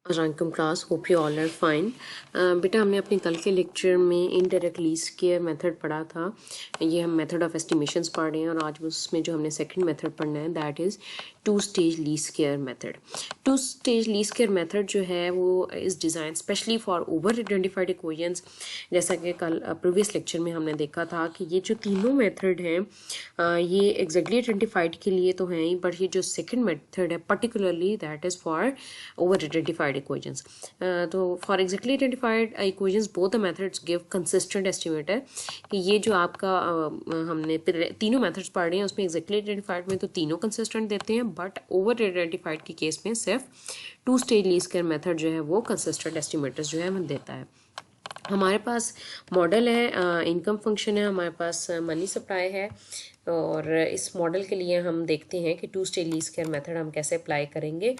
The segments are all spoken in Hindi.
अस्सलाम class, hope you all are fine. बेटा, हमने अपने कल के लेक्चर में इनडायरेक्ट लीस्ट स्क्वायर मेथड पढ़ा था। ये हम मेथड ऑफ एस्टिमेशंस पढ़ रहे हैं और आज उसमें जो हमने सेकंड मेथड पढ़ना है that is two stage least square method. Two stage least square method जो है वो is design specially for over identified equations. जैसा कि कल प्रीवियस लेक्चर में हमने देखा था कि ये जो तीनों मेथड हैं ये एग्जैक्टली आइडेंटिफाइड के लिए तो हैं ही, बट ये जो सेकंड मेथड है particularly that is for over identified equations. तो for exactly identified equations both the methods give consistent estimate है कि ये जो आपका हमने तीनों मेथड्स पढ़ रहे हैं उसमें exactly identified में तो तीनों consistent देते हैं, बट over identified के केस में सिर्फ two stage least square method जो है वो consistent estimators जो है हमें देता है। हमारे पास मॉडल है, इनकम फंक्शन है, हमारे पास मनी सप्लाई है और इस मॉडल के लिए हम देखते हैं कि two stage least square method हम कैसे अप्लाई करेंगे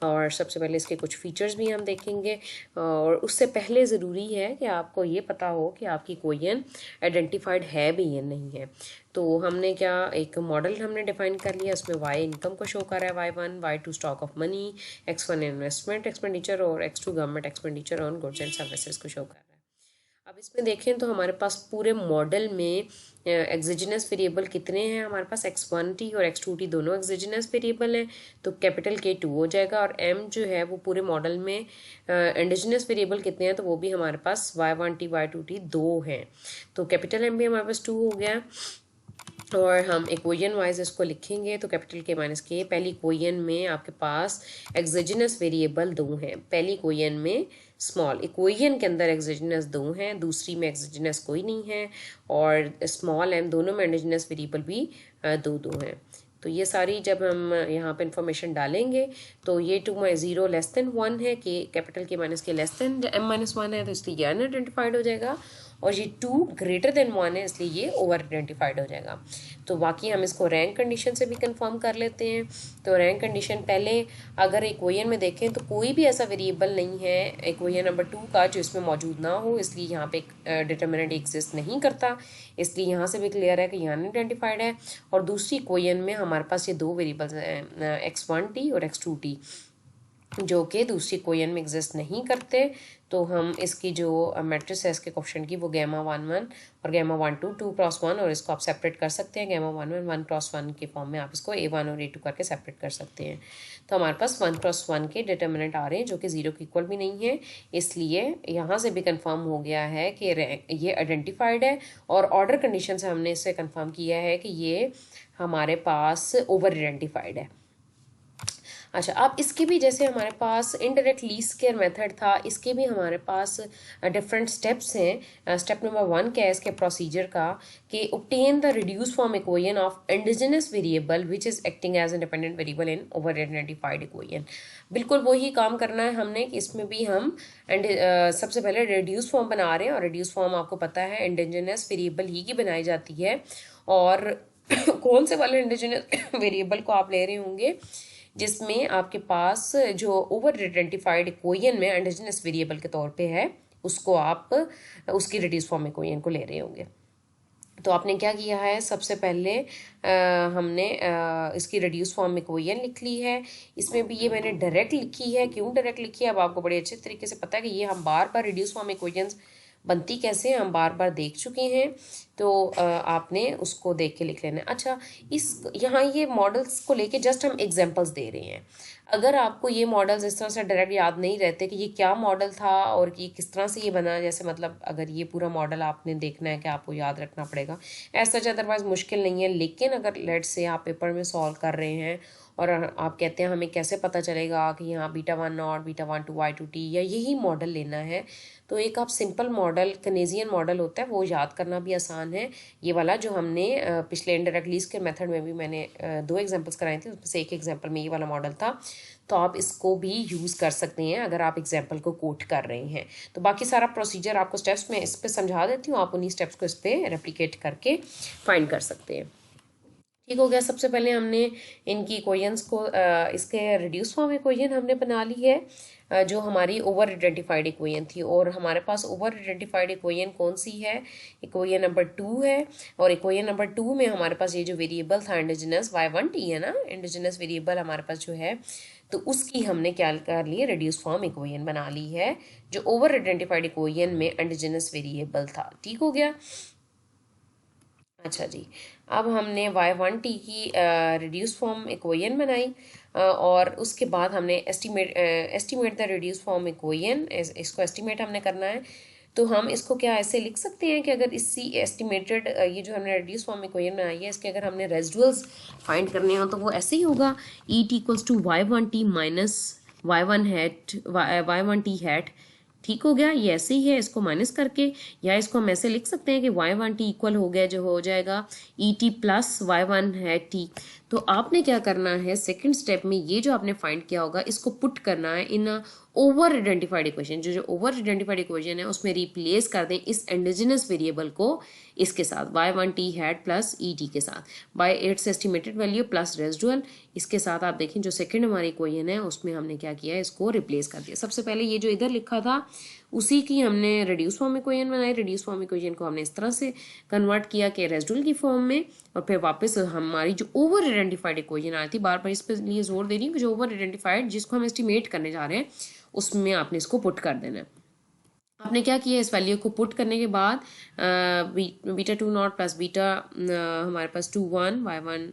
और सबसे पहले इसके कुछ फीचर्स भी हम देखेंगे। और उससे पहले ज़रूरी है कि आपको ये पता हो कि आपकी इक्वेशन आइडेंटिफाइड है भी या नहीं है। तो हमने क्या एक मॉडल हमने डिफाइन कर लिया, उसमें वाई इनकम को शो कर रहा है, y1 y2 stock of money, x1 investment expenditure और x2 government expenditure on goods and services को शो कर रहा है। अब इसमें देखें तो हमारे पास पूरे मॉडल में एक्सोजेनस वेरिएबल कितने हैं, हमारे पास x1t और x2t दोनों एक्सोजेनस वेरिएबल हैं, तो कैपिटल K2 हो जाएगा। और m जो है वो पूरे मॉडल में एंडोजेनस वेरिएबल कितने हैं, तो वो भी हमारे पास y1t y2t दो हैं, तो कैपिटल M भी हमारे पास 2 हो गया। और हम इक्वेशन वाइज इसको लिखेंगे तो कैपिटल K माइनस K, पहली इक्वेशन में आपके पास एक्सोजेनस वेरिएबल दो हैं, पहली इक्वेशन में स्मॉल इक्वेशन के अंदर एक्सोजेनस दो हैं, दूसरी में एक्सोजेनस कोई नहीं है, और स्मॉल m दोनों में एंडोजेनस वेरिएबल भी दो दो हैं। तो ये सारी जब हम यहाँ पे इंफॉर्मेशन डालेंगे तो ये 2 में 0 लेस देन 1 है, कि capital K minus K less than m minus 1 है, तो इसलिए ये अनआइडेंटिफाइड हो जाएगा, और ये 2 ग्रेटर देन 1 है इसलिए ये ओवर आइडेंटिफाइड हो जाएगा। तो बाकी हम इसको रैंक कंडीशन से भी कंफर्म कर लेते हैं। तो रैंक कंडीशन पहले अगर इक्वेशन में देखें तो कोई भी ऐसा वेरिएबल नहीं है इक्वेशन नंबर 2 का जो इसमें मौजूद ना हो, इसलिए यहाँ पे डिटर्मिनेंट एग्जिस्ट नहीं करता, इसलिए यहाँ से भी क्लियर है कि यहाँ आइडेंटिफाइड है। और दूसरी इक्वेशन में हमारे पास ये दो वेरिएबल्स हैं x1t और x2t जो कि दूसरी इक्वेशन में एग्जिस्ट नहीं करते, तो हम इसकी जो मैट्रिक्स है इसके क्वेश्चन की वो गैमा 1 1 और गैमा 1 2 2 क्रॉस 1, और इसको आप सेपरेट कर सकते हैं गैमा 1 1 1 क्रॉस 1 के फॉर्म में, आप इसको a1 और a2 करके सेपरेट कर सकते हैं। तो हमारे पास 1 क्रॉस 1 के डिटर्मिनेंट आ रहे हैं जो कि 0 के इक्वल भी नहीं है, इसलिए यहाँ से भी कंफर्म हो गया है कि ये आइडेंटिफाइड है। और ऑर्डर कंडीशन से हमने इससे कंफर्म किया है कि ये हमारे पास ओवर आइडेंटिफाइड है। अच्छा, अब इसके भी जैसे हमारे पास इनडायरेक्ट लीस्ट स्क्वायर मेथड था, इसके भी हमारे पास डिफरेंट स्टेप्स हैं। स्टेप नंबर 1 क्या है इसके प्रोसीजर का, कि obtain the reduce form equation of indigenous variable which is acting as independent variable in over identified equation. बिल्कुल वही काम करना है हमने कि इसमें भी हम सबसे पहले रिड्यूस फॉर्म बना रहे हैं, और रिड्यूस फॉर्म आपको पता है इंडिजिनस वेरिएबल ही की बनाई जाती है। और कौन से वाले इंडिजिनस वेरिएबल को आप ले रहे होंगे जिसमें आपके पास जो ओवर आइडेंटिफाइड इक्वेशन में एंडोजेनस वेरिएबल के तौर पे है, उसको आप उसकी रिड्यूस फॉर्म इक्वेशन को ले रहे होंगे। तो आपने क्या किया है, सबसे पहले हमने इसकी रिड्यूस फॉर्म इक्वेशन लिख ली है। इसमें भी ये मैंने डायरेक्ट लिखी है, क्यों डायरेक्ट लिखी है अब आपको बड़े अच्छे तरीके से पता है कि ये हम बार बार रिड्यूस फॉर्म इक्वेशंस बनती कैसे हम बार बार देख चुके हैं, तो आपने उसको देख के लिख लेना है। अच्छा, इस यहाँ ये मॉडल्स को लेके जस्ट हम एग्जांपल्स दे रहे हैं। अगर आपको ये मॉडल्स इस तरह से डायरेक्ट याद नहीं रहते कि ये क्या मॉडल था और कि किस तरह से ये बना, जैसे मतलब अगर ये पूरा मॉडल आपने देखना है कि आपको याद रखना पड़ेगा, ऐसा अदरवाइज मुश्किल नहीं है। लेकिन अगर लेट से आप पेपर में सॉल्व कर रहे हैं और आप कहते हैं हमें कैसे पता चलेगा कि यहाँ β1 नॉट β1 2 y2t या यही मॉडल लेना है, तो एक आप सिंपल मॉडल कनेजियन मॉडल होता है वो याद करना भी आसान है। ये वाला जो हमने पिछले इनडायरेक्ट लीस्ट के मेथड में भी मैंने 2 एग्जांपल्स कराए थे, उसमें से एक एग्जांपल में ये वाला मॉडल था, तो आप इसको भी यूज़ कर सकते हैं अगर आप एग्जांपल को कोट कर रहे हैं। तो बाकी सारा प्रोसीजर आपको स्टेप्स में इस पर समझा देती हूँ, आप उन्हीं स्टेप्स को इस पर रेप्लिकेट करके फाइंड कर सकते हैं। ठीक हो गया। सबसे पहले हमने इनकी इक्वेशंस को इसके रिड्यूस फॉर्म इक्वेशन हमने बना ली है, जो हमारी ओवर आइडेंटिफाइड इक्वेशन थी। और हमारे पास ओवर आइडेंटिफाइड इक्वेशन कौन सी है, इक्वेशन नंबर 2 है। और इक्वेशन नंबर 2 में हमारे पास ये जो वेरिएबल था इंडिजिनस y1t है ना, इंडिजिनस वेरिएबल हमारे पास जो है तो उसकी हमने क्या कर ली है, रिड्यूस फॉर्म इक्वेशन बना ली है जो ओवर आइडेंटिफाइड इक्वेशन में एंडोजेनस वेरिएबल था। ठीक हो गया। अच्छा जी, अब हमने y1t की रिड्यूस फॉर्म इक्वेशन बनाई और उसके बाद हमने estimate the reduce form equation, इसको एस्टिमेट हमने करना है। तो हम इसको क्या ऐसे लिख सकते हैं कि अगर इसी एस्टिमेटेड ये जो हमने रिड्यूस फॉर्म इक्वेशन बनाई है इसके अगर हमने रेजिडुअल्स फाइंड करने हो तो वो ऐसे ही होगा, E T equals to y1t minus y1t hat. ठीक हो गया, ये ऐसे ही है, इसको माइनस करके, या इसको हम ऐसे लिख सकते हैं कि y1t इक्वल हो गया, जो हो जाएगा ई टी प्लस y1 है t। तो आपने क्या करना है, सेकंड स्टेप में ये जो आपने फाइंड किया होगा इसको पुट करना है इन ओवर आइडेंटिफाइड इक्वेशन। जो ओवर आइडेंटिफाइड इक्वेशन है उसमें रिप्लेस कर दें इस एंडोजेनस वेरिएबल को इसके साथ, y1t hat plus E T के साथ, bye it's estimated value plus residual. इसके साथ आप देखें जो सेकंड हमारी इक्वेशन है उसमें हमने क्या किया है, इसको रिप्लेस कर दिया। सबसे पहले ये जो इधर लिखा था उसी की हमने रिड्यूस फॉर्म इक्वेशन बनाई। रिड्यूस फॉर्म इक्वेशन को हमने इस तरह से कन्वर्ट किया कि रेजिडुअल की फॉर्म में, और फिर वापस हमारी जो ओवर आइडेंटिफाइड इक्वेशन आई थी, बार बार इस पर लिए जोर दे रही हूँ कि जो ओवर आइडेंटिफाइड जिसको हम एस्टिमेट करने जा रहे हैं उसमें आपने इसको पुट कर देना है। आपने क्या किया, इस वैल्यू को पुट करने के बाद बीटा 2 नॉट प्लस बीटा हमारे पास 2 1 y1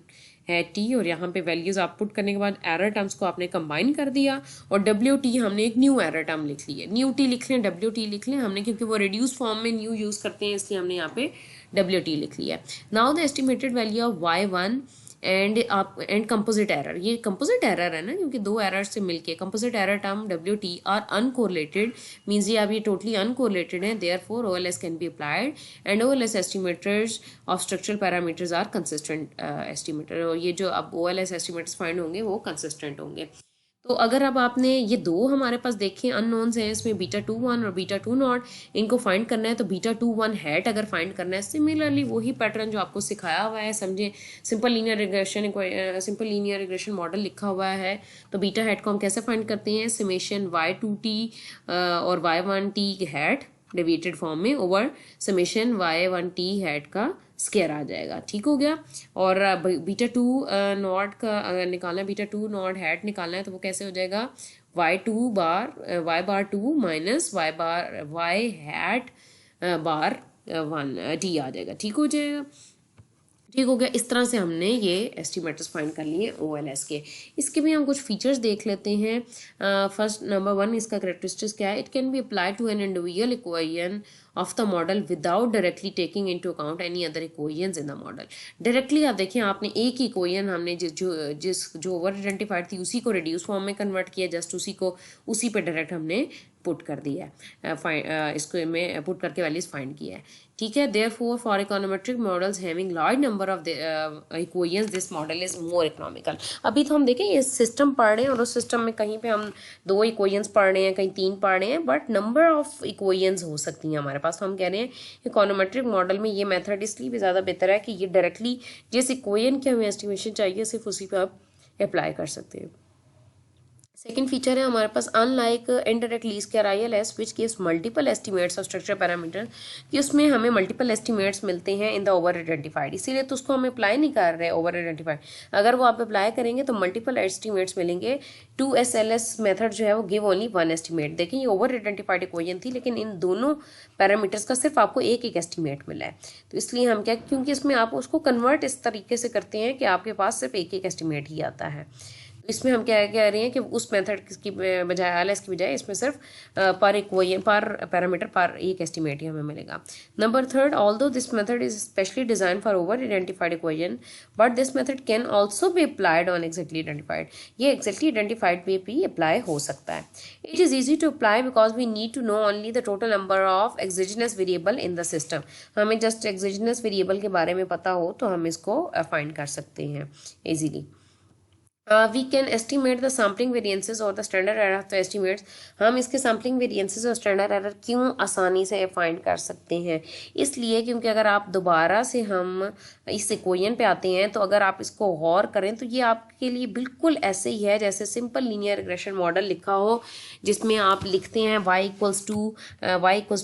है t, और यहाँ पे वैल्यूज आप पुट करने के बाद एरर टर्म्स को आपने कंबाइन कर दिया और डब्ल्यू टी हमने एक न्यू एरर टर्म लिख ली है। न्यू टी लिख लें, डब्ल्यू टी लिख लें हमने, क्योंकि वो रिड्यूस फॉर्म में न्यू यूज़ करते हैं इसलिए हमने यहाँ पे डब्ल्यू टी लिख लिया है। Now the estimated value of y1 and composite error, ये कंपोजिट एरर है ना, क्योंकि दो एरर से मिलके composite error term WT are uncorrelated, means ये अभी टोटली अनकोरिलेटेड है, therefore OLS can be applied and OLS estimators of structural parameters are consistent estimator, और ये जो अब OLS एस्टिमेटर्स फाइंड होंगे वो कंसिस्टेंट होंगे। तो अगर अब आपने ये दो हमारे पास देखें अननोन्स हैं, इसमें बीटा 2 1 और बीटा 2 नॉट, इनको फाइंड करना है तो बीटा 2 1 हैट अगर फाइंड करना है, सिमिलरली वही पैटर्न जो आपको सिखाया हुआ है, समझे, सिंपल लीनियर रिग्रेशन मॉडल लिखा हुआ है। तो बीटा हैट को हम कैसे फाइंड करते हैं, समेशन y2t और y1t हैट डेविएटेड फॉर्म में ओवर समेशन y1t हैट का स्केयर आ जाएगा। ठीक हो गया। और बीटा 2 नॉट का अगर निकालना है, बीटा 2 नॉट हैट निकालना है तो वो कैसे हो जाएगा, y बार 2 माइनस y हैट बार 1 t आ जाएगा। ठीक हो जाएगा, ठीक हो गया। इस तरह से हमने ये एस्टिमेटर्स फाइंड कर लिए OLS के। इसके भी हम कुछ फीचर्स देख लेते हैं। फर्स्ट नंबर 1 इसका करेक्टरिस्टिक्स क्या है, it can be applied to an individual equation of the model without directly taking into account any other equations in the model. Directly आप देखें, आपने एक ही इक्वेशन हमने जो ओवर आइडेंटिफाइड थी उसी को रिड्यूस फॉर्म में कन्वर्ट किया, जस्ट उसी पे डायरेक्ट हमने पुट कर दिया है, इसको में पुट करके वैल्यूज फाइंड किया है। ठीक है, therefore for econometric models having large number of equations this model is more economical. अभी तो हम देखें ये सिस्टम पढ़ रहे हैं और उस सिस्टम में कहीं पे हम 2 इक्वेशंस पढ़ रहे हैं, कहीं 3 पढ़ रहे हैं, बट नंबर ऑफ इक्वेशंस हो सकती हैं हमारे पास। तो हम कह रहे हैं इकोनोमेट्रिक मॉडल में ये मेथड इसलिए भी ज़्यादा बेहतर है कि ये डायरेक्टली जिस इक्वेशन की हमें एस्टिमेशन चाहिए सिर्फ उसी पे आप अप्लाई कर सकते हैं। सेकेंड फीचर है हमारे पास, unlike indirect least square ILS which gives multiple estimates of structure parameter, कि उसमें हमें मल्टीपल एस्टिमेट्स मिलते हैं इन द ओवर आइडेंटिफाइड, इसीलिए तो उसको हम अप्लाई नहीं कर रहे ओवर आइडेंटिफाइड। अगर वो आप अप्लाई करेंगे तो मल्टीपल एस्टिमेट्स मिलेंगे। 2SLS मेथड जो है वो गिव ओनली 1 एस्टिमेट। देखिए ये ओवर आइडेंटिफाइड इक्वेशन थी लेकिन इन दोनों पैरामीटर्स का सिर्फ आपको एक एस्टिमेट मिला है। तो इसलिए हम क्या, क्योंकि इसमें आप उसको कन्वर्ट इस तरीके से करते हैं कि आपके पास सिर्फ एक एस्टिमेट ही आता है। इसमें हम क्या कह रहे हैं कि उस मेथड की बजाय ILS की बजाय इसमें सिर्फ पर पैरामीटर पर एक एस्टिमेट ही हमें मिलेगा। Number 3, although this method is specially design for over identified equation but this method can also be applied on exactly identified. ये एक्जैक्टली आइडेंटिफाइड पे भी अप्लाई हो सकता है। It is easy to apply because we need to know only the total number of exogenous variable in the system. हमें जस्ट एक्सोजेनस वेरिएबल के बारे में पता हो तो हम इसको फाइंड कर सकते हैं easily. We can estimate the sampling variances or the standard error of the estimates। हम इसके sampling variances और standard error क्यों आसानी से फाइंड कर सकते हैं, इसलिए क्योंकि अगर आप दोबारा से हम इस इक्वेशन पे आते हैं तो अगर आप इसको गौर करें तो ये आपके लिए बिल्कुल ऐसे ही है जैसे सिंपल लीनियर रिग्रेशन मॉडल लिखा हो, जिसमें आप लिखते हैं y equals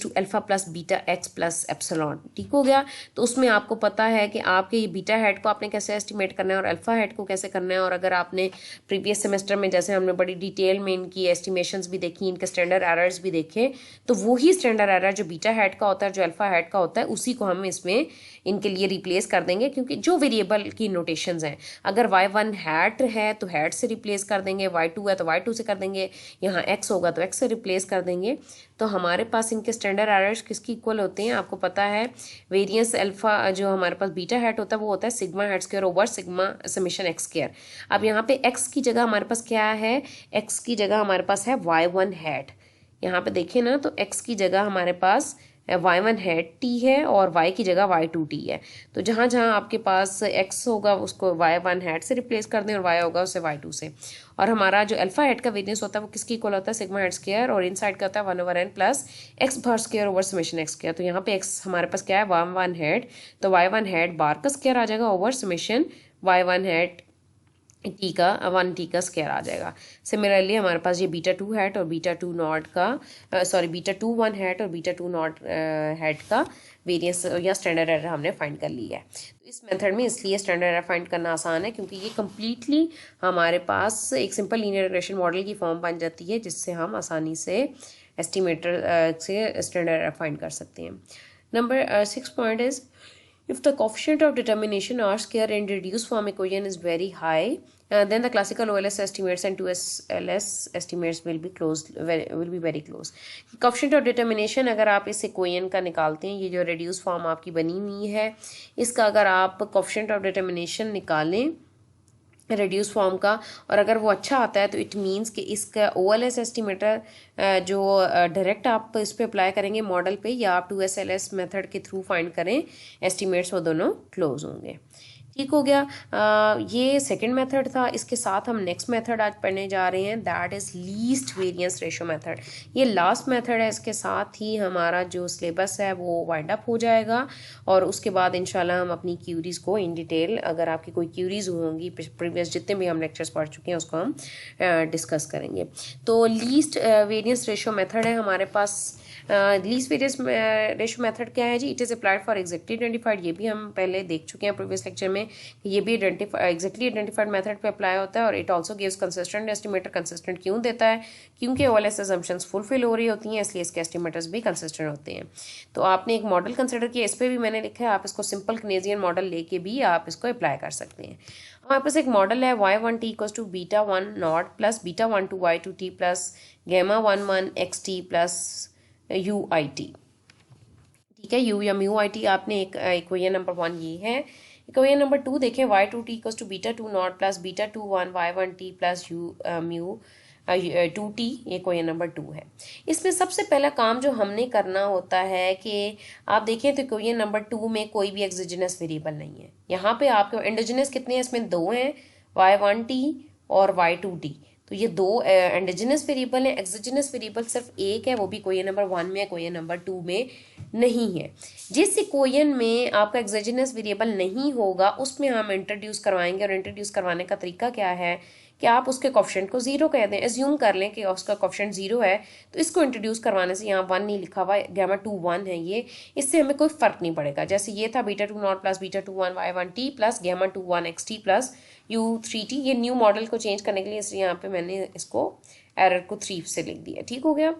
to alpha plus beta x plus epsilon. ठीक हो गया। तो उसमें आपको पता है कि आपके ये बीटा हेड को आपने कैसे एस्टिमेट करना है और अल्फा हेड को कैसे करना है, और अगर आप आपने प्रीवियस सेमेस्टर में जैसे हमने बड़ी डिटेल में इनकी एस्टिमेशंस भी देखी, इनके स्टैंडर्ड एरर्स भी देखे, तो वही स्टैंडर्ड एरर जो बीटा हैट का होता है, जो अल्फा हैट का होता है, उसी को हम इसमें इनके लिए रिप्लेस कर देंगे, क्योंकि जो वेरिएबल की नोटेशंस हैं, अगर y1 हैट है तो हैट से रिप्लेस कर देंगे, y2 है तो y2 से कर देंगे, यहाँ x होगा तो x से रिप्लेस कर देंगे। तो हमारे पास इनके स्टैंडर्ड एरर्स किसकी इक्वल होते हैं, आपको पता है वेरिएंस अल्फा जो हमारे पास बीटा हैट होता है वो होता है sigma hat square over sigma summation x square. अब यहाँ पे x की जगह हमारे पास क्या है, x की जगह हमारे पास है y1 हैट। यहाँ पे देखें ना, तो x की जगह हमारे पास y1 हैट t है और y की जगह y2 t है। तो जहाँ जहाँ आपके पास x होगा उसको y1 हैट से रिप्लेस कर दें और y होगा उसे y2 से। और हमारा जो अल्फा हैट का वेरिएंस होता है वो किसकी इक्वल होता है, सिग्मा हैट स्क्वायर, और इन साइड का होता है 1/n plus x bar square over summation x square. तो यहाँ पे x हमारे पास क्या है, y1 हैट, तो y1 हैट बार का स्क्वायर आ जाएगा over summation y1 hat T का 1t का स्क्वायर आ जाएगा। सिमिलरली हमारे पास ये बीटा 2 हैट और बीटा 2 नॉट का बीटा 2 1 हैट और बीटा 2 नॉट हैट का वेरिएंस या स्टैंडर्ड एरर हमने फाइंड कर लिया है। तो इस मेथड में इसलिए स्टैंडर्ड एरर फाइंड करना आसान है, क्योंकि ये कम्प्लीटली हमारे पास एक सिंपल लीनियर रिग्रेशन मॉडल की फॉर्म बन जाती है, जिससे हम आसानी से एस्टिमेटर से स्टैंडर्ड एरर फाइंड कर सकते हैं। Number 6 point is, if the coefficient of determination R square in reduced form equation is very high, then the classical OLS estimates and 2SLS estimates will be very close. Coefficient of determination अगर आप इस equation का निकालते हैं, ये जो reduced form आपकी बनी हुई है, इसका अगर आप coefficient of determination निकालें रिड्यूस फॉर्म का, और अगर वो अच्छा आता है तो इट मीन्स कि इसका OLS एस्टिमेटर जो डायरेक्ट आप इस पे अप्लाई करेंगे मॉडल पे, या आप 2SLS मेथड के थ्रू फाइंड करें एस्टिमेट्स, वो दोनों क्लोज होंगे। ठीक हो गया। ये सेकंड मेथड था। इसके साथ हम नेक्स्ट मेथड आज पढ़ने जा रहे हैं, that is least variance ratio method. ये लास्ट मेथड है, इसके साथ ही हमारा जो सिलेबस है वो वाइंड अप हो जाएगा, और उसके बाद इंशाल्लाह हम अपनी क्यूरीज़ को इन डिटेल, अगर आपकी कोई क्यूरीज़ होंगी प्रीवियस जितने भी हम लेक्चर्स पढ़ चुके हैं उसको हम डिस्कस करेंगे। तो लीस्ट वेरिएंस रेशो मेथड है हमारे पास। लीस्ट वेरिएंस रेशो मेथड क्या है जी, it is applied for exactly identified. ये भी हम पहले देख चुके हैं प्रीवियस लेक्चर में, ये भी एग्जैक्टली आइडेंटिफाइड मेथड पे अप्लाई होता है। और it also gives consistent estimator. Consistent क्यों देता है, क्योंकि OLS असम्पशंस फुलफिल हो रही होती हैं, इसलिए इसके एस्टिमेटर्स भी कंसिस्टेंट होते हैं। तो आपने एक मॉडल कंसिडर किया, इस पर भी मैंने लिखा है, आप इसको सिंपल कनेजियन मॉडल लेके भी आप इसको अप्लाई कर सकते हैं। हमारे पास एक मॉडल है y1t equals to beta 1 not plus beta 1 two y2t plus gamma 1 1 xt plus UIT। ठीक है, U या म्यू आई टी आपने एक इक्वेशन नंबर 1 ये है। इक्वेशन नंबर 2 देखें, y2t equals to beta 2 not plus beta 2 1 y1t plus mu 2t, ये इक्वेशन नंबर 2 है। इसमें सबसे पहला काम जो हमने करना होता है कि आप देखें तो इक्वेशन नंबर 2 में कोई भी एक्सोजेनस वेरिएबल नहीं है। यहाँ पे आपके एंडोजेनस कितने हैं, इसमें 2 हैं, y1t और y2t। तो ये 2 एंडोजेनस वेरिएबल है। एक्सोजेनस वेरिएबल सिर्फ एक है, वो भी इक्वेशन नंबर 1 में है, इक्वेशन नंबर 2 में नहीं है। जिस इक्वेशन में आपका एक्सोजेनस वेरिएबल नहीं होगा उसमें हम इंट्रोड्यूस करवाएंगे, और इंट्रोड्यूस करवाने का तरीका क्या है कि आप उसके कोफिशिएंट को 0 कह दें। एज्यूम कर लें कि उसका कोफिशिएंट 0 है, तो इसको इंट्रोड्यूस करवाने से, यहाँ 1 नहीं लिखा हुआ, गैमा 2 1 है ये, इससे हमें कोई फर्क नहीं पड़ेगा। जैसे ये था beta 2 not plus beta 2 1 y1t plus gamma 2 1 xt plus u3t। ये न्यू मॉडल को चेंज करने के लिए इसलिए यहाँ पे मैंने इसको एरर को 3 से लिख दिया। ठीक हो गया,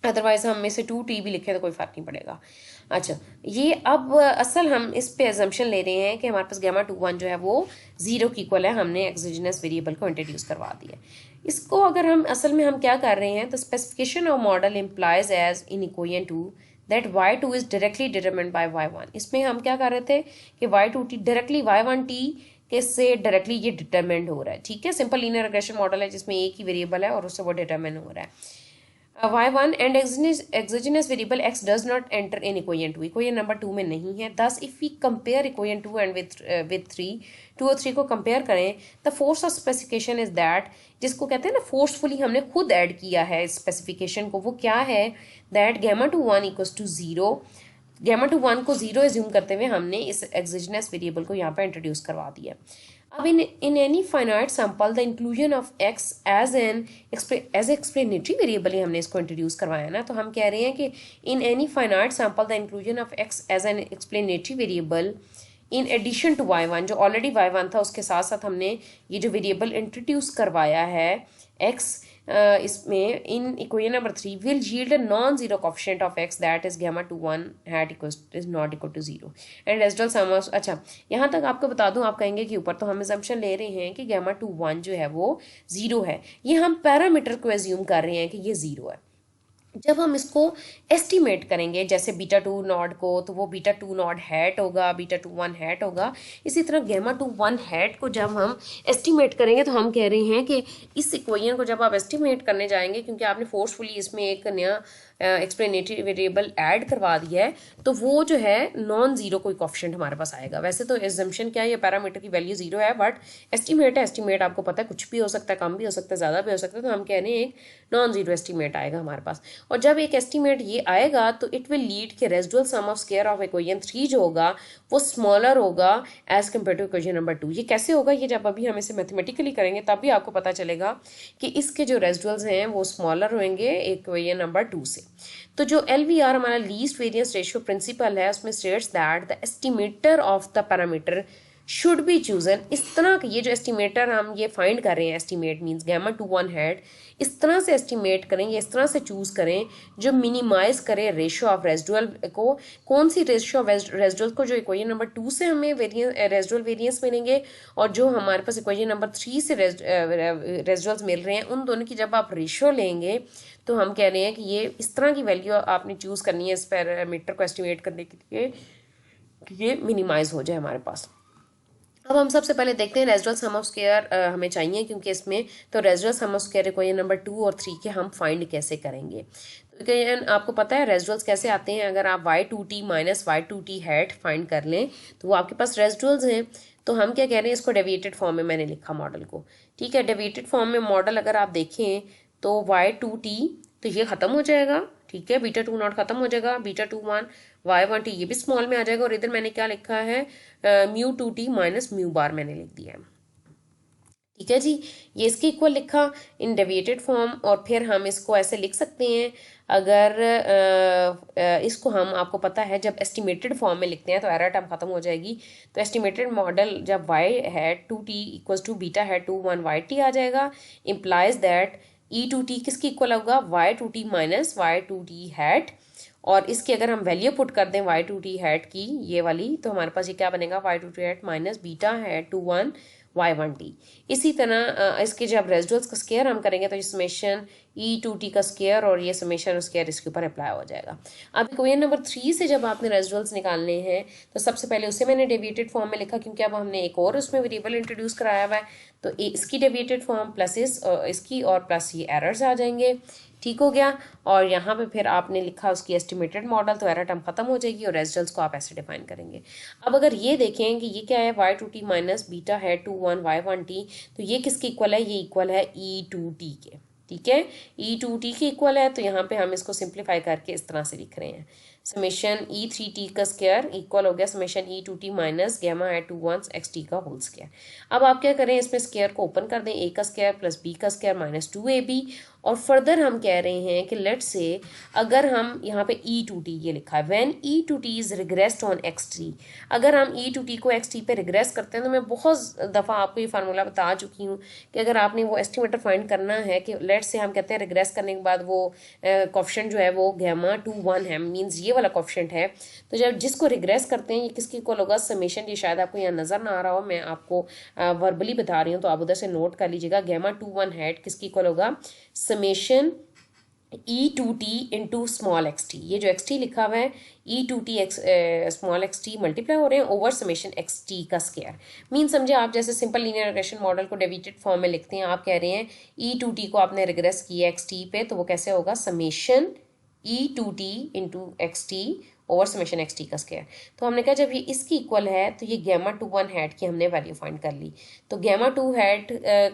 अदरवाइज हम में से 2t भी लिखे तो कोई फर्क नहीं पड़ेगा। अच्छा, ये अब असल हम इस पे एजम्पशन ले रहे हैं कि हमारे पास गैमा 2 1 जो है वो 0 की इक्वल है, हमने एक्सोजेनस वेरिएबल को इंट्रोड्यूस करवा दिया। इसको अगर हम असल में हम क्या कर रहे हैं, तो specification of model implies as in equation 2 that y2 is directly determined by y1। इसमें हम क्या कर रहे थे कि y2t डायरेक्टली y1t के से डायरेक्टली ये डिटरमिन्ड हो रहा है। ठीक है, सिंपल लीनियर रिग्रेशन मॉडल है जिसमें एक ही वेरिएबल है और उससे वो डिटरमिन हो रहा है। y1 and exogenous variable x does not enter in equation 2, equation number 2 में नहीं है। thus if we compare equation 2 and with 3, 2 और 3 को कंपेयर करें, the force of specification is that, जिसको कहते हैं ना फोर्सफुली हमने खुद ऐड किया है स्पेसिफिकेशन को, वो क्या है, that gamma 2 1 equals to 0। Gamma 2 1 को 0 एज्यूम करते हुए हमने इस एक्सोजेनस वेरिएबल को यहाँ पे इंट्रोड्यूस करवा दिया। अब in any finite sample the inclusion of x as explanatory variable ही हमने इसको इंट्रोड्यूस करवाया ना, तो हम कह रहे हैं कि in any finite sample the inclusion of x as an explanatory variable in addition to y1, जो ऑलरेडी y1 था उसके साथ साथ हमने ये जो वेरिएबल इंट्रोड्यूस करवाया है x, इसमें in equation number 3 will yield a non zero coefficient of x that is gamma 2 1 hat is not equal to 0 and residual sum of, अच्छा यहाँ तक आपको बता दूं, आप कहेंगे कि ऊपर तो हम assumption ले रहे हैं कि gamma 2 1 जो है वो 0 है, ये हम पैरामीटर को एज्यूम कर रहे हैं कि ये 0 है। जब हम इसको एस्टिमेट करेंगे जैसे बीटा 2 नॉट को, तो वो बीटा 2 नॉट हैट होगा, बीटा 2 1 हैट होगा। इसी तरह गैमा 2 1 हैट को जब हम एस्टिमेट करेंगे तो हम कह रहे हैं कि इस इक्वेशन को जब आप एस्टिमेट करने जाएंगे, क्योंकि आपने फोर्सफुली इसमें एक नया एक्सप्लेनेटरी वेरिएबल ऐड करवा दिया है, तो वो जो है नॉन जीरो कोई कोफिशिएंट हमारे पास आएगा। वैसे तो एजम्पशन क्या है, ये पैरामीटर की वैल्यू 0 है, बट एस्टिमेट है, एस्टिमेट आपको पता है कुछ भी हो सकता है, कम भी हो सकता है, ज़्यादा भी हो सकता है, तो हम कह रहे हैं एक नॉन जीरो एस्टिमेट आएगा हमारे पास। और जब एक एस्टिमेट ये आएगा तो इट विल लीड के residual sum of square of equation 3 जो होगा वो स्मॉलर होगा as compare to equation number 2। ये कैसे होगा, ये जब अभी हम इसे मैथमेटिकली करेंगे तब भी आपको पता चलेगा कि इसके जो रेसिडुअल्स हैं वो स्मॉलर होंगे इक्वेशन नंबर 2 से। तो जो LVR हमारा लीस्ट वेरिएंस रेशियो प्रिंसिपल है उसमें states that the estimator of the parameter should be chosen. इस तरह ये जो एस्टिमेटर हम ये फाइंड कर रहे हैं, एस्टिमेट मींस gamma 2 1 हैट, इस तरह से एस्टिमेट करें, इस तरह से चूज करें जो मिनिमाइज करे रेशियो ऑफ रेसिडुअल को। कौन सी रेशियो ऑफ रेसिडुअल को, जो इक्वेशन नंबर 2 से हमें रेसिडुअल वेरिएंस मिलेंगे और जो हमारे पास इक्वेशन नंबर 3 से रेसिडुअल्स मिल रहे हैं, उन दोनों की जब आप रेशियो लेंगे तो हम कह रहे हैं कि ये इस तरह की वैल्यू आपने चूज करनी है इस पैरामीटर को एस्टिमेट करने के लिए कि ये मिनिमाइज हो जाए हमारे पास। अब हम सबसे पहले देखते हैं रेसिडुअल सम ऑफ स्क्वायर हमें चाहिए, क्योंकि इसमें तो residual sum of square equation number 2 और 3 के हम फाइंड कैसे करेंगे। तो इक्वेशन आपको पता है रेसिडुअल्स कैसे आते हैं, अगर आप y2t minus y2t hat find कर लें तो वो आपके पास रेसिडुअल्स हैं। तो हम क्या कह रहे हैं, इसको डेविएटेड फॉर्म में मैंने लिखा मॉडल को, ठीक है। डेविएटेड फॉर्म में मॉडल अगर आप देखें तो y2t तो ये खत्म हो जाएगा, ठीक है, बीटा 2 नॉट खत्म हो जाएगा, बीटा 2 1 y1t ये भी स्मॉल में आ जाएगा, और इधर मैंने क्या लिखा है mu 2t minus mu bar मैंने लिख दिया है, ठीक है जी। ये इसके इक्वल लिखा इन डेविएटेड फॉर्म, और फिर हम इसको ऐसे लिख सकते हैं अगर इसको हम, आपको पता है जब एस्टिमेटेड फॉर्म में लिखते हैं तो एरर टर्म खत्म हो जाएगी। तो एस्टिमेटेड मॉडल जब y hat 2t equals to beta hat 2 1 yt आ जाएगा, इम्प्लाइज दैट e2t किसकी इक्वल होगा, y2t माइनस y2t हैट, और इसकी अगर हम वैल्यू पुट कर दें y2t हैट की ये वाली, तो हमारे पास ये क्या बनेगा, y2t hat minus beta hat 2 1 y1t। इसी तरह इसके जब रेसिडुअल्स का स्क्वायर हम करेंगे तो ये समेशन e2t का स्क्वायर और ये समेशन स्क्वायर इसके ऊपर अप्लाई हो जाएगा। अब इक्वेशन नंबर 3 से जब आपने रेसिडुअल्स निकालने हैं तो सबसे पहले उसे मैंने डेविएटेड फॉर्म में लिखा, क्योंकि अब हमने एक और उसमें वेरिएबल इंट्रोड्यूस कराया हुआ है, तो इसकी डेविएटेड फॉर्म प्लस इसकी और प्लस ये एरर्स आ जाएंगे, ठीक हो गया। और यहाँ पे फिर आपने लिखा उसकी एस्टिमेटेड मॉडल, तो एरर टर्म खत्म हो जाएगी और रेसिडुअल्स को आप ऐसे डिफाइन करेंगे। अब अगर ये देखें कि ये क्या है, y2t माइनस बीटा है 2 1 y1t, तो ये किसकी इक्वल है, ये इक्वल है e2t के, ठीक है, e2t के इक्वल है। तो यहाँ पे हम इसको सिंप्लीफाई करके इस तरह से लिख रहे हैं, समेशन e3t का स्क्वायर इक्वल हो गया summation e2t minus gamma hat 2 1 xt का होल स्क्वायर। अब आप क्या करें, इसमें स्क्वायर को ओपन कर दें, a का स्क्वायर प्लस b का स्क्वायर माइनस 2ab, और फर्दर हम कह रहे हैं कि लेट से अगर हम यहाँ पे e2t ये लिखा है, when e2t is regressed on xt, अगर हम e2t को xt पे रिग्रेस करते हैं, तो मैं बहुत दफ़ा आपको ये फार्मूला बता चुकी हूँ कि अगर आपने वो एस्टिमेटर फाइंड करना है कि लेट से हम कहते हैं रिग्रेस करने के बाद वो कोफिशिएंट जो है वो गैमा 2 1 है, मींस ये वाला कोफिशिएंट है, तो जब जिसको रिग्रेस करते हैं ये किसकी इक्वल होगा, समेशन, ये शायद आपको यहाँ नजर ना आ रहा हो, मैं आपको वर्बली बता रही हूँ तो आप उधर से नोट कर लीजिएगा, गैमा 2 1 हैट किसकी इक्वल होगा, summation e2t into small xt, ये जो xt लिखा हुआ है e2t स्मॉल xt मल्टीप्लाई हो रहे हैं ओवर समेशन xt का स्क्वायर। मीन समझे आप जैसे सिंपल लीनियर रिग्रेशन मॉडल को डेविएटेड फॉर्म में लिखते हैं, आप कह रहे हैं e2t को आपने रिग्रेस किया xt पे, तो वो कैसे होगा, summation e2t into xt over summation xt का स्क्वायर। तो हमने कहा जब ये इसकी इक्वल है तो ये गैमा 2 1 हैट की हमने वैल्यू फाइंड कर ली, तो गैमा 2 हैट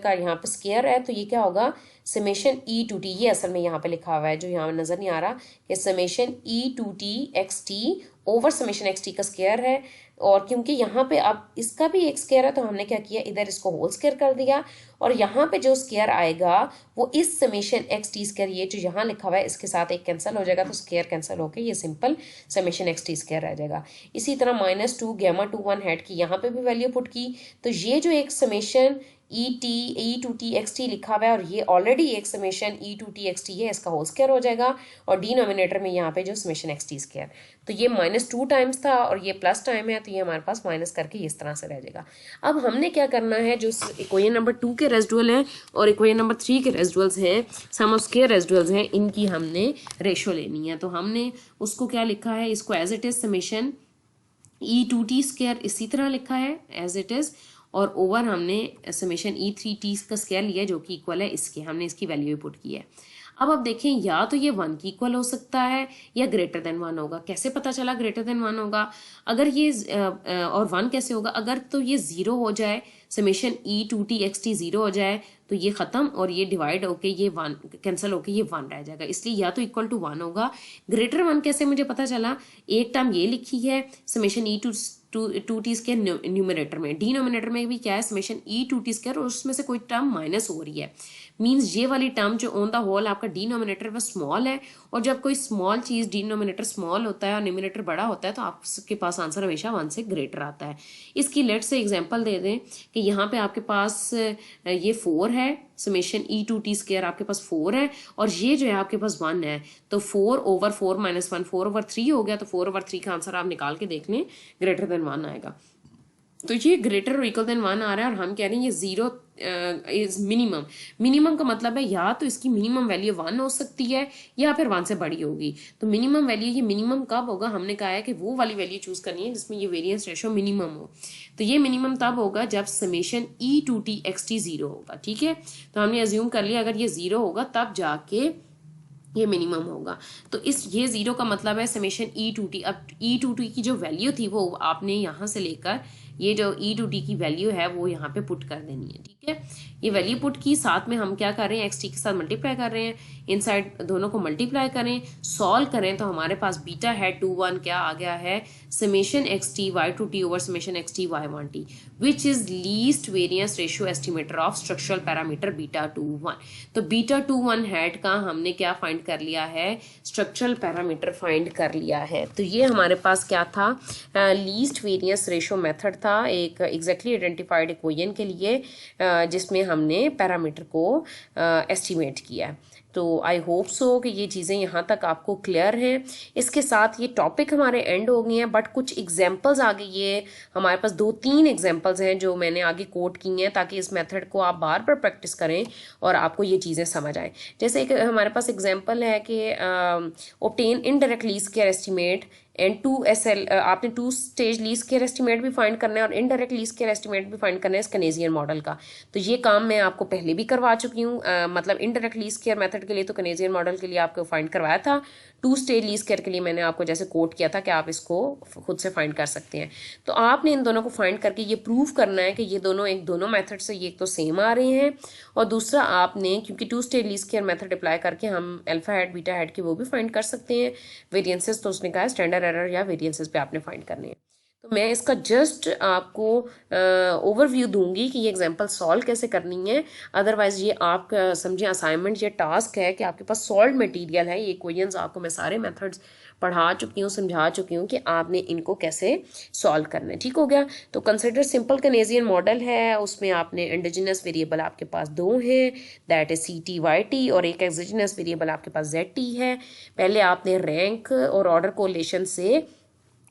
का यहाँ पे स्क्वायर है, तो ये क्या होगा, समेशन e2t, ये असल में यहाँ पे लिखा हुआ है जो यहाँ नजर नहीं आ रहा, कि summation e2t xt over summation x T का स्क्वायर है। और क्योंकि यहाँ पे अब इसका भी एक स्क्वायर है तो हमने क्या किया, इधर इसको होल स्क्वायर कर दिया, और यहाँ पे जो स्क्वायर आएगा वो इस समेशन एक्स टी स्क्वायर, ये जो यहाँ लिखा हुआ है इसके साथ एक कैंसिल हो जाएगा, तो स्क्वायर कैंसिल होकर ये simple summation x T square रह जाएगा। इसी तरह -2 गामा 2 1 हैट की यहाँ पे भी वैल्यू पुट की, तो ये जो एक समेशन e2t xt लिखा हुआ है, और ये ऑलरेडी एक समेशन e2t xt है, इसका होल स्क्वायर हो जाएगा, और डिनोमिनेटर में यहाँ पे जो समेशन xt स्क्वायर, तो ये -2 टाइम्स था और ये प्लस टाइम है, तो ये हमारे पास माइनस करके इस तरह से रह जाएगा। अब हमने क्या करना है, जो इक्वेशन नंबर 2 के रेसिडुअल है और इक्वेशन नंबर 3 के रेसिडुअल्स हैं, सम ऑफ स्क्वायर रेसिडुअल्स हैं, इनकी हमने रेशियो लेनी है। तो हमने उसको क्या लिखा है, इसको as it is summation e2t square इसी तरह लिखा है एज इट इज, और ओवर हमने समेशन e3t का स्क्वायर लिया जो कि इक्वल है इसके, हमने इसकी वैल्यू पुट की है। अब देखें, या तो ये 1 की इक्वल हो सकता है या ग्रेटर देन 1 होगा। कैसे पता चला ग्रेटर देन 1 होगा, अगर ये और 1 कैसे होगा, अगर तो ये 0 हो जाए, समेशन e2t xt 0 हो जाए तो ये खत्म, और ये डिवाइड होके ये 1 कैंसिल होके ये 1 रह जाएगा, इसलिए या तो इक्वल टू 1 होगा। ग्रेटर 1 कैसे मुझे पता चला, एक टर्म ये लिखी है समेशन e2t स्क्वायर न्यूमरेटर में, डिनोमिनेटर में भी क्या है समेशन e2t स्क्वायर, और उसमें से कोई टर्म माइनस हो रही है, मीन्स ये वाली टर्म जो ऑन द होल आपका डिनोमिनेटर वह स्मॉल है, और जब कोई स्मॉल चीज डिनोमिनेटर स्मॉल होता है और न्यूमरेटर बड़ा होता है तो आपके पास आंसर हमेशा 1 से ग्रेटर आता है। इसकी लेट से एग्जांपल दे दें कि यहाँ पे आपके पास ये 4 है, समेशन e2t स्क्वायर आपके पास 4 है, और ये जो है आपके पास 1 है, तो 4/4 - 1 4/3 हो गया, तो 4/3 का आंसर आप निकाल के देख लें, ग्रेटर देन 1 आएगा। तो ये ग्रेटर और इक्वल देन 1 आ रहा है, और हम कह रहे हैं ये 0 इज मिनिमम। मिनिमम का मतलब है या तो इसकी मिनिमम वैल्यू 1 हो सकती है या फिर 1 से बड़ी होगी। तो मिनिमम वैल्यू, ये मिनिमम कब होगा, हमने कहा है कि वो वाली वैल्यू चूज करनी है जिसमें ये वेरिएंस रेशो मिनिमम हो। तो ये मिनिमम तब होगा जब समेशन e2t xt 0 होगा। ठीक है, तो हमने अज्यूम कर लिया अगर ये 0 होगा तब जाके ये मिनिमम होगा। तो ये 0 का मतलब है समेशन e2t। अब e2t की जो वैल्यू थी वो आपने यहाँ से लेकर ये जो e2t की वैल्यू है वो यहाँ पे पुट कर देनी है। ठीक है, ये वैल्यू पुट की, साथ में हम क्या कर रहे हैं, xt के साथ मल्टीप्लाई कर रहे हैं, इनसाइड दोनों को मल्टीप्लाई करें, सॉल्व करें, तो हमारे पास बीटा है 2 1 क्या आ गया है, summation xt y2t over summation xt y1t, which is least variance ratio estimator of structural parameter beta 2 1। तो बीटा 2 1 हैट का हमने क्या फाइंड कर लिया है, स्ट्रक्चरल पैरामीटर फाइंड कर लिया है। तो ये हमारे पास क्या था, लीस्ट वेरियंस रेशियो मेथड था, एक एग्जैक्टली आइडेंटिफाइड इक्वेशन के लिए जिसमें हमने पैरामीटर को एस्टिमेट किया। तो आई होप सो कि ये चीज़ें यहाँ तक आपको क्लियर हैं। इसके साथ ये टॉपिक हमारे एंड हो गए हैं, बट कुछ एग्जांपल्स आगे, ये हमारे पास 2-3 एग्जांपल्स हैं जो मैंने आगे कोट की हैं ताकि इस मेथड को आप बार बार प्रैक्टिस करें और आपको ये चीज़ें समझ आए। जैसे एक हमारे पास एग्जांपल है कि obtain indirect lease square estimate and 2SL, आपने 2 स्टेज लीज स्क्वायर एस्टिमेट भी फाइंड करना है और इनडायरेक्ट लीज स्क्वायर एस्टिमेट भी फाइंड करना है इस कनेजियन मॉडल का। तो ये काम मैं आपको पहले भी करवा चुकी हूँ, मतलब इनडायरेक्ट लीज स्क्वायर मेथड के लिए तो कनेजियन मॉडल के लिए आपको फाइंड करवाया था, 2 स्टेज लीज स्क्वायर के लिए मैंने आपको जैसे कोट किया था कि आप इसको खुद से फाइंड कर सकते हैं। तो आपने इन दोनों को फाइंड करके ये प्रूव करना है कि ये दोनों मेथड से ये तो सेम आ रहे हैं, और दूसरा आपने क्योंकि 2 stage lease square method apply करके हम अल्फा हेड बीटा हेड के वो भी फाइंड कर सकते हैं, वेरिएंसेस तो उसने कहा स्टैंडर्ड एरर या वेरिएंसेस पे आपने फाइंड करने हैं। तो मैं इसका जस्ट आपको ओवरव्यू दूंगी कि ये एग्जांपल सॉल्व कैसे करनी है, अदरवाइज ये आप समझिए असाइनमेंट, ये टास्क है कि आपके पास सॉल्व मटेरियल है, ये इक्वेशंस आपको मैं सारे मेथड्स पढ़ा चुकी हूँ, समझा चुकी हूँ कि आपने इनको कैसे सॉल्व करना है। ठीक हो गया। तो कंसिडर सिंपल कनेजियन मॉडल है, उसमें आपने इंडिजिनस वेरिएबल आपके पास 2 हैं, दैट इज CT YT, और एक एक्सोजेनस वेरिएबल आपके पास ZT है। पहले आपने रैंक और ऑर्डर कोरिलेशन से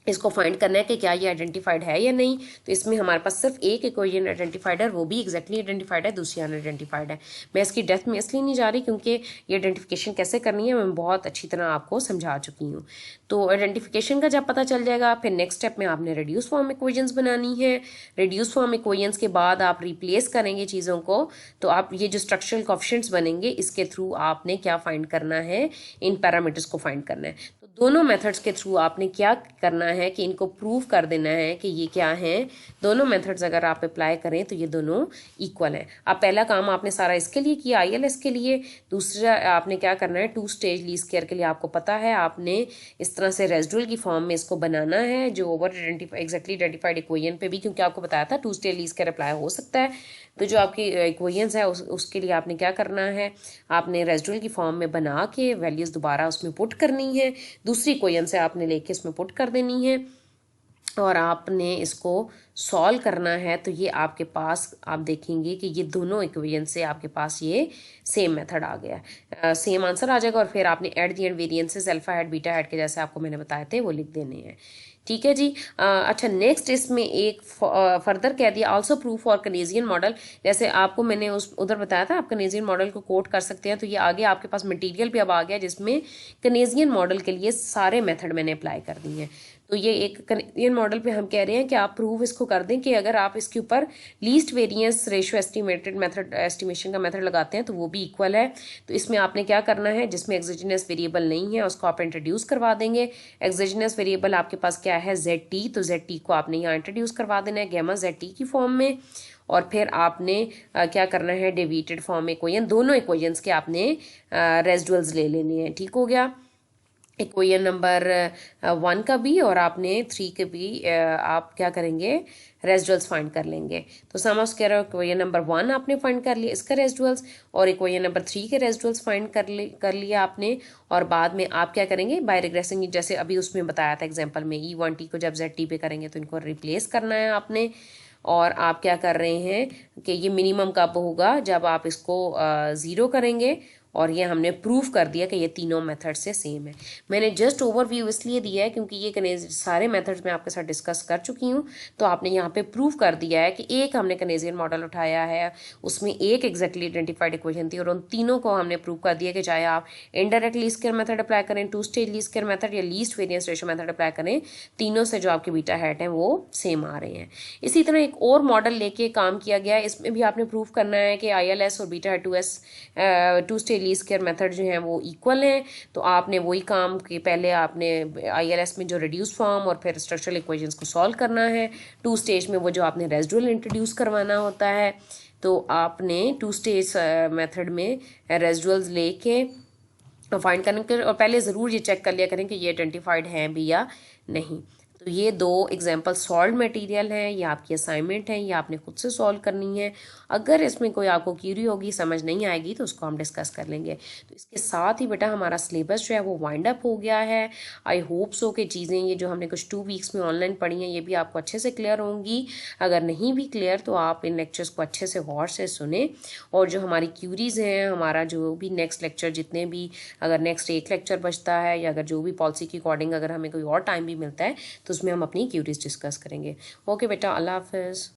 इसको फाइंड करना है कि क्या ये आइडेंटिफाइड है या नहीं। तो इसमें हमारे पास सिर्फ एक इक्वेशन आइडेंटिफाइड है, वो भी एग्जैक्टली आइडेंटिफाइड है, दूसरी अनआइडेंटिफाइड है। मैं इसकी डेप्थ में इसलिए नहीं जा रही क्योंकि ये आइडेंटिफिकेशन कैसे करनी है मैं बहुत अच्छी तरह आपको समझा चुकी हूँ। तो आइडेंटिफिकेशन का जब पता चल जाएगा, फिर नेक्स्ट स्टेप में आपने रिड्यूस फॉर्म इक्वेशंस बनानी है। रिड्यूस फॉर्म इक्वेशंस के बाद आप रिप्लेस करेंगे चीज़ों को, तो आप ये जो स्ट्रक्चरल कोएफिशिएंट्स बनेंगे इसके थ्रू आपने क्या फाइंड करना है, इन पैरामीटर्स को फाइंड करना है। तो दोनों मेथड्स के थ्रू आपने क्या करना है कि इनको प्रूव कर देना है कि ये क्या है। दोनों मेथड्स अगर आप अप्लाई करें तो ये दोनों इक्वल हैं। अब पहला काम आपने सारा इसके लिए किया, ILS के लिए। दूसरा आपने क्या करना है, टू स्टेज लीस्ट स्क्वायर के लिए आपको पता है आपने इस तरह से रेजिडुअल की फॉर्म में इसको बनाना है, जो ओवर एग्जैक्टली आइडेंटिफाइड इक्वेशन पे भी, क्योंकि आपको बताया था two stage least square apply हो सकता है। तो जो आपकी इक्वेशंस है उसके लिए आपने क्या करना है, आपने रेजिडुअल की फॉर्म में बना के वैल्यूज दोबारा उसमें पुट करनी है, दूसरी इक्वेशन से आपने लेके इसमें पुट कर देनी है और आपने इसको सॉल्व करना है। तो ये आपके पास आप देखेंगे कि ये दोनों इक्वेशन से आपके पास ये सेम मेथड आ गया, सेम आंसर आ जाएगा। और फिर आपने at the and variances alpha head beta head के जैसे आपको मैंने बताए थे वो लिख देने हैं। ठीक है जी। अच्छा, नेक्स्ट इसमें एक फर्दर कह दिया, आल्सो प्रूफ फॉर कनेजियन मॉडल। जैसे आपको मैंने उस उधर बताया था आप कनेजियन मॉडल को कोट कर सकते हैं, तो ये आगे आपके पास मटेरियल भी अब आ गया जिसमें कनेजियन मॉडल के लिए सारे मेथड मैंने अप्लाई कर दिए हैं। तो ये एक कनेजियन मॉडल पे हम कह रहे हैं कि आप प्रूव इसको कर दें कि अगर आप इसके ऊपर least variance ratio estimated method estimation का मेथड लगाते हैं तो वो भी इक्वल है। तो इसमें आपने क्या करना है, जिसमें एक्सोजेनस वेरिएबल नहीं है उसको आप इंट्रोड्यूस करवा देंगे। एक्सोजेनस वेरिएबल आपके पास क्या है, ZT, तो ZT को आपने यहाँ इंट्रोड्यूस करवा देना है गैमा ZT की फॉर्म में। और फिर आपने क्या करना है, डेविएटेड फॉर्म इक्वेशन, दोनों इक्वेशंस के आपने रेजिडुअल्स ले लेने हैं। ठीक हो गया। इक्वेशन नंबर 1 का भी और आपने 3 के भी आप क्या करेंगे, रेजिडुअल्स फाइंड कर लेंगे। तो सम ऑफ स्क्वायर इक्वेशन नंबर 1 आपने फाइंड कर लिया इसका रेजिडुअल्स, और इक्वेशन नंबर 3 के रेजिडुअल्स फाइंड कर लिया आपने। और बाद में आप क्या करेंगे, बाय रिग्रेसिंग, जैसे अभी उसमें बताया था एग्जाम्पल में, E1T को जब ZT पे करेंगे तो इनको रिप्लेस करना है आपने। और आप क्या कर रहे हैं कि ये मिनिमम कब होगा, जब आप इसको 0 करेंगे। और ये हमने प्रूफ कर दिया कि ये तीनों मेथड से सेम है। मैंने जस्ट ओवरव्यू इसलिए दिया है क्योंकि ये सारे मेथड्स मैं आपके साथ डिस्कस कर चुकी हूँ। तो आपने यहाँ पे प्रूफ कर दिया है कि एक हमने कनेजियन मॉडल उठाया है, उसमें एक एग्जैक्टली आइडेंटिफाइड इक्वेशन थी, और उन तीनों को हमने प्रूव कर दिया कि चाहे आप indirect least square method apply करें, two stage least square method या least variance ratio method apply करें, तीनों से जो आपके बीटा हैट हैं वो सेम आ रहे हैं। इसी तरह एक और मॉडल लेके काम किया गया है, इसमें भी आपने प्रूफ करना है कि ILS और beta hat 2S two stage least square method जो हैं वो इक्वल हैं। तो आपने वही काम कि पहले आपने ILS में जो रिड्यूस फॉर्म और फिर स्ट्रक्चरल इक्वेशंस को सॉल्व करना है, टू स्टेज में वो जो आपने रेजिडुअल इंट्रोड्यूस करवाना होता है। तो आपने टू स्टेज मेथड में रेजिडुअल्स लेके फाइंड करने के, और पहले ज़रूर ये चेक कर लिया करें कि ये आइडेंटिफाइड हैं भी या नहीं। तो ये 2 एग्जाम्पल सॉल्व मटेरियल हैं, ये आपकी असाइनमेंट है, ये आपने खुद से सॉल्व करनी है। अगर इसमें कोई आपको क्यूरी होगी, समझ नहीं आएगी, तो उसको हम डिस्कस कर लेंगे। तो इसके साथ ही बेटा हमारा सिलेबस जो है वो वाइंड अप हो गया है। आई होप सो कि चीज़ें ये जो हमने कुछ 2 वीक्स में ऑनलाइन पढ़ी हैं ये भी आपको अच्छे से क्लियर होंगी। अगर नहीं भी क्लियर तो आप इन लेक्चर्स को अच्छे से गौर से सुने, और जो हमारी क्यूरीज हैं, हमारा जो भी नेक्स्ट लेक्चर, जितने भी अगर नेक्स्ट एक लेक्चर बचता है या अगर जो भी पॉलिसी के अकॉर्डिंग अगर हमें कोई और टाइम भी मिलता है तो उसमें हम अपनी क्यूरीज डिस्कस करेंगे। ओके बेटा, अल्लाह हाफिज़।